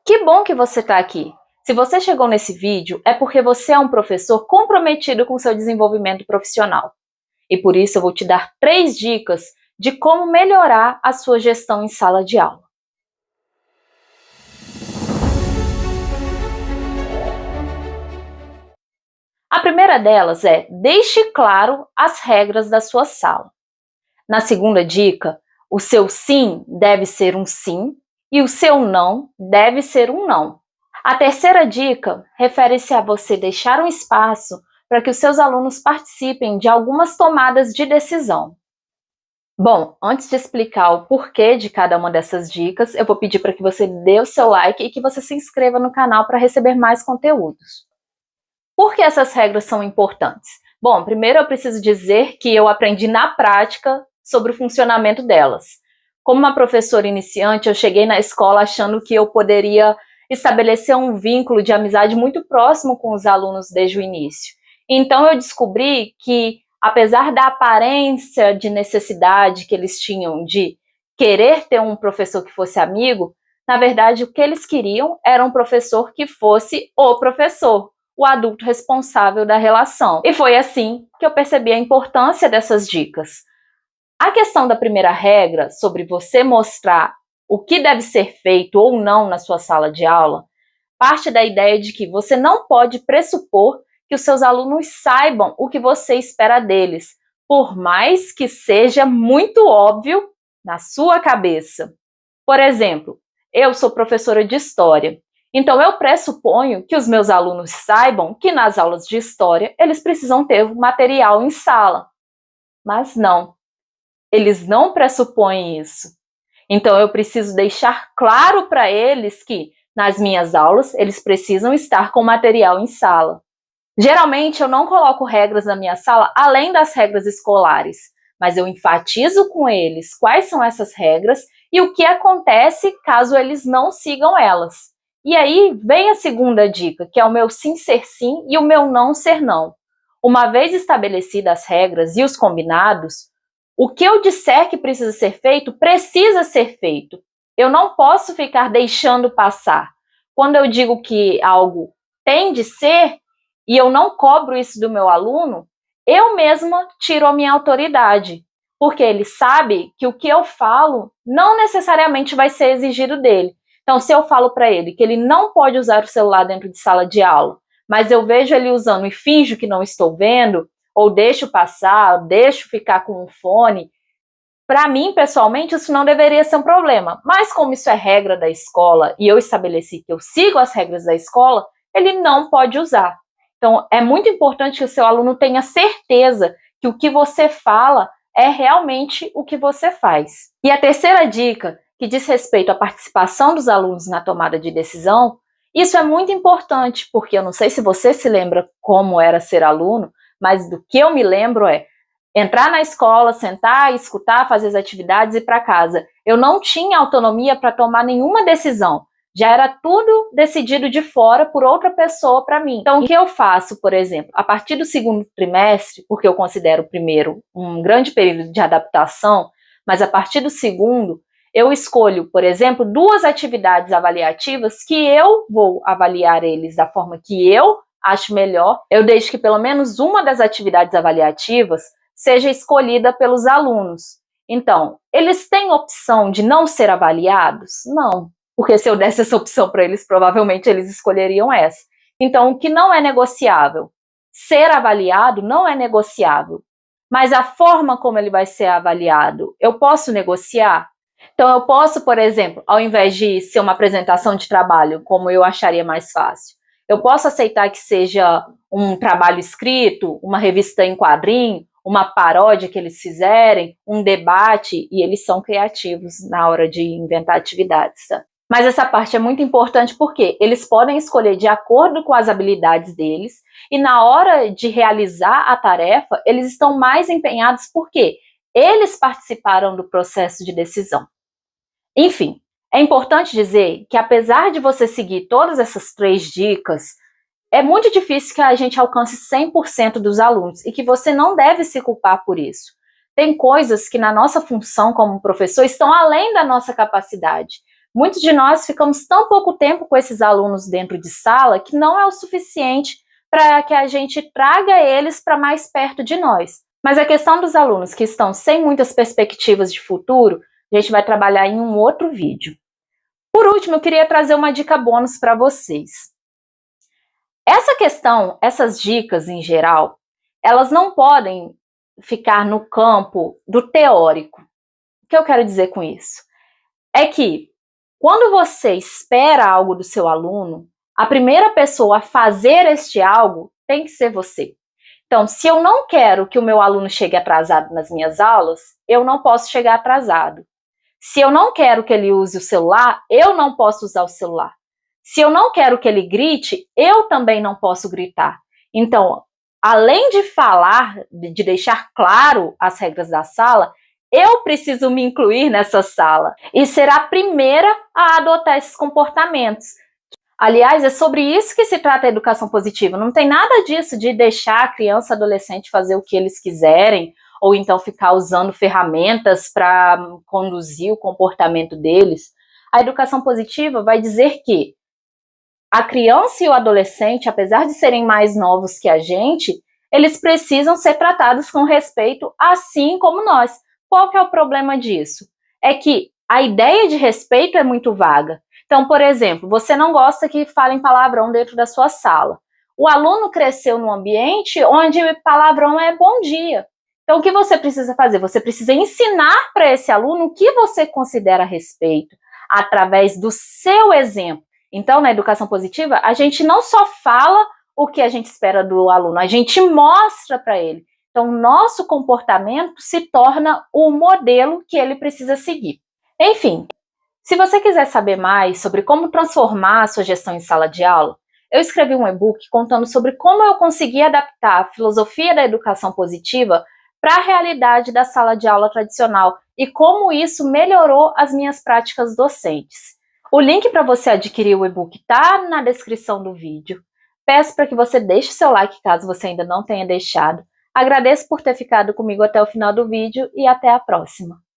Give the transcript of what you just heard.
Que bom que você está aqui! Se você chegou nesse vídeo, é porque você é um professor comprometido com seu desenvolvimento profissional. E por isso eu vou te dar 3 dicas de como melhorar a sua gestão em sala de aula. A primeira delas é: deixe claro as regras da sua sala. Na segunda dica, o seu sim deve ser um sim e o seu não deve ser um não. A terceira dica refere-se a você deixar um espaço para que os seus alunos participem de algumas tomadas de decisão. Bom, antes de explicar o porquê de cada uma dessas dicas, eu vou pedir para que você dê o seu like e que você se inscreva no canal para receber mais conteúdos. Por que essas regras são importantes? Bom, primeiro eu preciso dizer que eu aprendi na prática sobre o funcionamento delas. Como uma professora iniciante, eu cheguei na escola achando que eu poderia estabelecer um vínculo de amizade muito próximo com os alunos desde o início. Então eu descobri que, apesar da aparência de necessidade que eles tinham de querer ter um professor que fosse amigo, na verdade o que eles queriam era um professor que fosse o professor, o adulto responsável da relação. E foi assim que eu percebi a importância dessas dicas. A questão da primeira regra, sobre você mostrar o que deve ser feito ou não na sua sala de aula, parte da ideia de que você não pode pressupor que os seus alunos saibam o que você espera deles, por mais que seja muito óbvio na sua cabeça. Por exemplo, eu sou professora de história, então eu pressuponho que os meus alunos saibam que nas aulas de história eles precisam ter material em sala. Mas não, eles não pressupõem isso. Então eu preciso deixar claro para eles que nas minhas aulas eles precisam estar com material em sala. Geralmente eu não coloco regras na minha sala além das regras escolares, mas eu enfatizo com eles quais são essas regras e o que acontece caso eles não sigam elas. E aí vem a segunda dica, que é o meu sim ser sim e o meu não ser não. Uma vez estabelecidas as regras e os combinados, o que eu disser que precisa ser feito. Eu não posso ficar deixando passar. Quando eu digo que algo tem de ser, e eu não cobro isso do meu aluno, eu mesma tiro a minha autoridade, porque ele sabe que o que eu falo não necessariamente vai ser exigido dele. Então, se eu falo para ele que ele não pode usar o celular dentro de sala de aula, mas eu vejo ele usando e finjo que não estou vendo, ou deixo passar, ou deixo ficar com um fone, para mim, pessoalmente, isso não deveria ser um problema. Mas como isso é regra da escola e eu estabeleci que eu sigo as regras da escola, ele não pode usar. Então, é muito importante que o seu aluno tenha certeza que o que você fala é realmente o que você faz. E a terceira dica, que diz respeito à participação dos alunos na tomada de decisão, isso é muito importante, porque eu não sei se você se lembra como era ser aluno, mas do que eu me lembro é entrar na escola, sentar, escutar, fazer as atividades e ir para casa. Eu não tinha autonomia para tomar nenhuma decisão. Já era tudo decidido de fora por outra pessoa para mim. Então, o que eu faço, por exemplo, a partir do segundo trimestre, porque eu considero o primeiro um grande período de adaptação, mas a partir do segundo, eu escolho, por exemplo, 2 atividades avaliativas que eu vou avaliar eles da forma que eu acho melhor. Eu deixo que pelo menos uma das atividades avaliativas seja escolhida pelos alunos. Então, eles têm opção de não ser avaliados? Não, porque se eu desse essa opção para eles, provavelmente eles escolheriam essa. Então, o que não é negociável? Ser avaliado não é negociável, mas a forma como ele vai ser avaliado, eu posso negociar? Então, eu posso, por exemplo, ao invés de ser uma apresentação de trabalho, como eu acharia mais fácil, eu posso aceitar que seja um trabalho escrito, uma revista em quadrinho, uma paródia que eles fizerem, um debate, e eles são criativos na hora de inventar atividades. Tá? Mas essa parte é muito importante porque eles podem escolher de acordo com as habilidades deles e na hora de realizar a tarefa, eles estão mais empenhados porque eles participaram do processo de decisão. Enfim, é importante dizer que apesar de você seguir todas essas 3 dicas, é muito difícil que a gente alcance 100% dos alunos e que você não deve se culpar por isso. Tem coisas que na nossa função como professor estão além da nossa capacidade, Muitos de nós ficamos tão pouco tempo com esses alunos dentro de sala que não é o suficiente para que a gente traga eles para mais perto de nós. Mas a questão dos alunos que estão sem muitas perspectivas de futuro, a gente vai trabalhar em um outro vídeo. Por último, eu queria trazer uma dica bônus para vocês. Essa questão, essas dicas em geral, elas não podem ficar no campo do teórico. O que eu quero dizer com isso? É que quando você espera algo do seu aluno, a primeira pessoa a fazer este algo tem que ser você. Então, se eu não quero que o meu aluno chegue atrasado nas minhas aulas, eu não posso chegar atrasado. Se eu não quero que ele use o celular, eu não posso usar o celular. Se eu não quero que ele grite, eu também não posso gritar. Então, além de falar, de deixar claro as regras da sala, eu preciso me incluir nessa sala e ser a primeira a adotar esses comportamentos. Aliás, é sobre isso que se trata a educação positiva. Não tem nada disso de deixar a criança e adolescente fazer o que eles quiserem, ou então ficar usando ferramentas para conduzir o comportamento deles. A educação positiva vai dizer que a criança e o adolescente, apesar de serem mais novos que a gente, eles precisam ser tratados com respeito, assim como nós. Qual que é o problema disso? É que a ideia de respeito é muito vaga. Então, por exemplo, você não gosta que falem palavrão dentro da sua sala. O aluno cresceu num ambiente onde palavrão é bom dia. Então, o que você precisa fazer? Você precisa ensinar para esse aluno o que você considera respeito, através do seu exemplo. Então, na educação positiva, a gente não só fala o que a gente espera do aluno, a gente mostra para ele. Então, nosso comportamento se torna o modelo que ele precisa seguir. Enfim, se você quiser saber mais sobre como transformar a sua gestão em sala de aula, eu escrevi um e-book contando sobre como eu consegui adaptar a filosofia da educação positiva para a realidade da sala de aula tradicional e como isso melhorou as minhas práticas docentes. O link para você adquirir o e-book está na descrição do vídeo. Peço para que você deixe o seu like caso você ainda não tenha deixado. Agradeço por ter ficado comigo até o final do vídeo e até a próxima.